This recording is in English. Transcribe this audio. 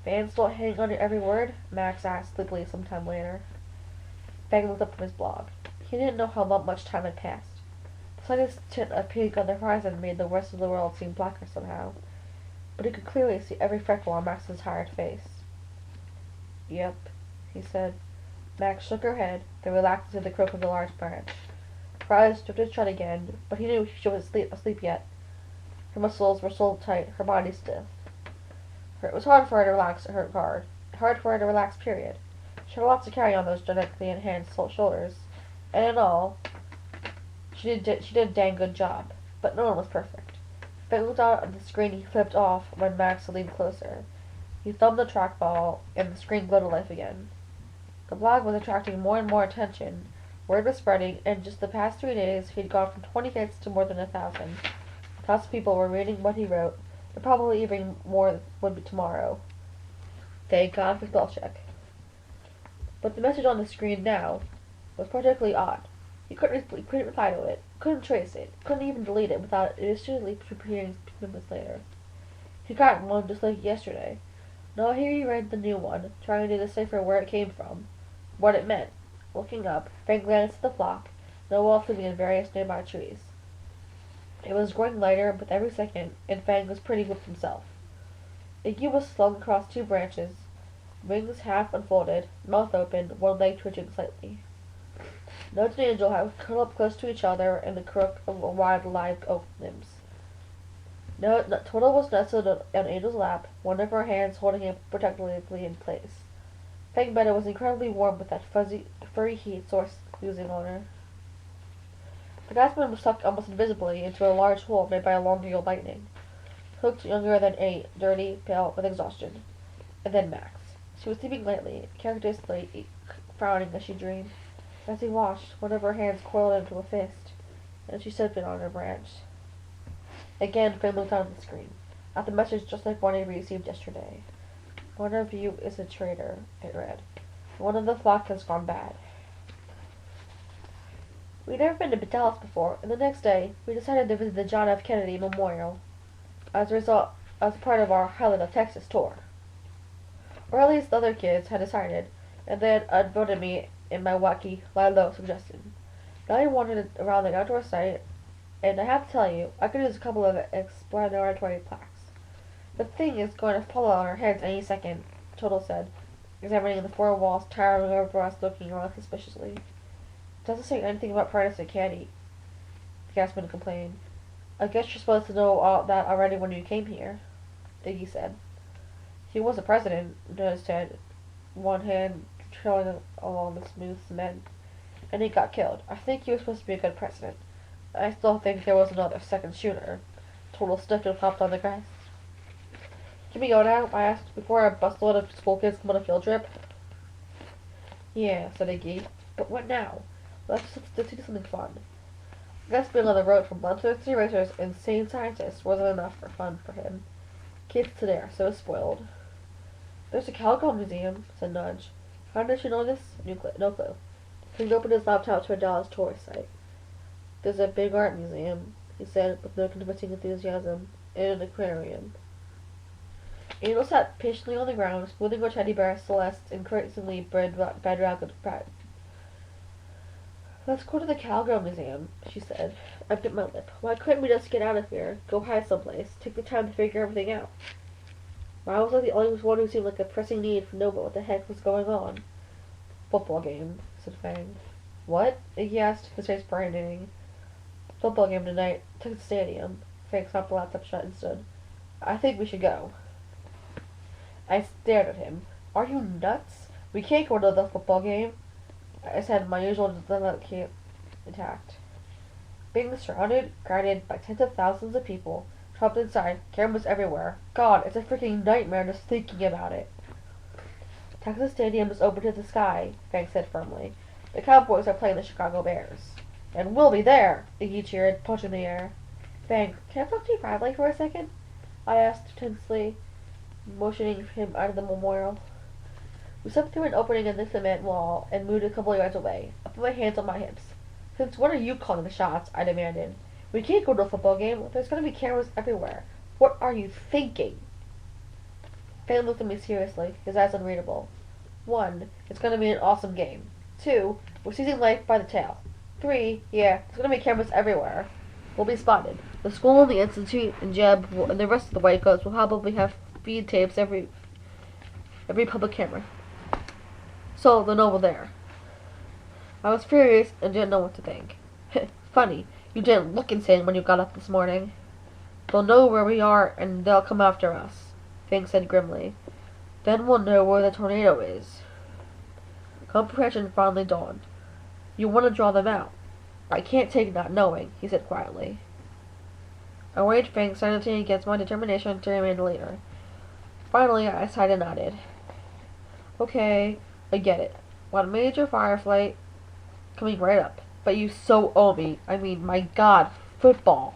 Van still hanging on your every word? Max asked sleepily sometime later. Fang looked up from his blog. He didn't know how much time had passed. The slightest tint of pink on the horizon made the rest of the world seem blacker somehow, but he could clearly see every freckle on Max's tired face. "Yep," he said. Max shook her head, then relaxed into the croak of the large branch. Her eyes drifted shut again, but he knew she was asleep yet. Her muscles were so tight, her body stiff. It was hard for her to relax hard for her to relax, period. She had a lot to carry on those genetically enhanced shoulders, and in all, she did a dang good job, but no one was perfect. Fang looked out at the screen he flipped off when Max leaned closer. He thumbed the trackball, and the screen glowed to life again. The blog was attracting more and more attention. Word was spreading, and in just the past 3 days he'd gone from 20 hits to more than 1,000. Lots of people were reading what he wrote, and probably even more would be tomorrow. Thank God for spell check. But the message on the screen now was particularly odd. He couldn't reply to it, couldn't trace it, couldn't even delete it without initially appearing minutes later. He got one just like yesterday. Now here he read the new one, trying to decipher where it came from, what it meant. Looking up, Fang glanced at the flock, now all sleeping in various nearby trees. It was growing lighter with every second, and Fang was pretty with himself. Iggy was slung across 2 branches, wings half unfolded, mouth open, one leg twitching slightly. Nudge and Angel had curled up close to each other in the crook of wide live oak limbs. Total was nestled on Angel's lap, one of her hands holding him protectively in place. Fang bet it was incredibly warm with that furry heat source oozing on her. The Gasman was tucked almost invisibly into a large hole made by a long-nailed lightning. He looked younger than 8, dirty, pale, with exhaustion. And then Max. She was sleeping lightly, characteristically frowning as she dreamed. As he watched, one of her hands coiled into a fist, and she sipped it on her branch. Again, Fang looked down at the screen, at the message just like one he received yesterday. "One of you is a traitor," it read. "One of the flock has gone bad." We'd never been to Dallas before, and the next day, we decided to visit the John F. Kennedy Memorial, as part of our Highland of Texas tour. Or at least the other kids had decided, and they had outvoted me in my wacky, lie-low suggestion. Now we wandered around the outdoor site, and I have to tell you, I could use a couple of explanatory plaques. "The thing is going to fall on our heads any second," Total said, examining the 4 walls towering over us, looking around suspiciously. "It doesn't say anything about President Candy," the Gasman complained. "I guess you're supposed to know all that already when you came here," Iggy said. "He was a president," Ned said, one hand trailing along the smooth cement, "and he got killed. I think he was supposed to be a good president. I still think there was another second shooter." Total stiffed and flopped on the grass. "Can we go now?" I asked, "before a busload of school kids come on a field trip?" "Yeah," said Iggy. "But what now? Let's do something fun." I guess being on the road from bloodthirsty racers and insane scientists wasn't enough for fun for him. Kids today are so spoiled. "There's a cowgirl museum," said Nudge. "How did you know this?" No clue. He opened his laptop to a Dallas tourist site. "There's a big art museum," he said with no convincing enthusiasm, "and an aquarium." Angel sat patiently on the ground, smoothing her teddy bear Celeste's increasingly bedraggled pride. "Let's go to the Cowgirl Museum," she said. I bit my lip. Why couldn't we just get out of here, go hide someplace, take the time to figure everything out? Why was I the only one who seemed like a pressing need to know what the heck was going on? "Football game," said Fang. "What?" Iggy asked, his face brightening. "Football game tonight. Took the stadium." Fang snapped the laptop shut and stood. "I think we should go." I stared at him. "Are you nuts? We can't go to the football game." I said, my usual dilemma intact. Being surrounded, guarded by tens of thousands of people, trapped inside, cameras everywhere. God, it's a freaking nightmare just thinking about it. "Texas Stadium is open to the sky," Fang said firmly. "The Cowboys are playing the Chicago Bears." "And we'll be there!" Iggy cheered, punching the air. "Fang, can I talk to you privately for a second?" I asked tensely, motioning him out of the memorial. We stepped through an opening in the cement wall and moved a couple yards away. I put my hands on my hips. "Since when are you calling the shots?" I demanded. "We can't go to a football game. There's going to be cameras everywhere. What are you thinking?" Hank looked at me seriously, his eyes unreadable. 1. It's gonna be an awesome game. 2. We're seizing life by the tail. 3. Yeah, there's gonna be cameras everywhere. We'll be spotted. The school and the institute and Jeb and the rest of the white coats will probably have feed tapes every public camera. So they'll know we're there. I was furious and didn't know what to think. Funny, you didn't look insane when you got up this morning. They'll know where we are and they'll come after us, Fink said grimly. Then we'll know where the tornado is. Comprehension finally dawned. You want to draw them out. I can't take not knowing, he said quietly. I waved Fink silently against my determination to remain the leader. Finally, I sighed and nodded. Okay, I get it. Want Major Firefly coming right up. But you so owe me. I mean, my god, football.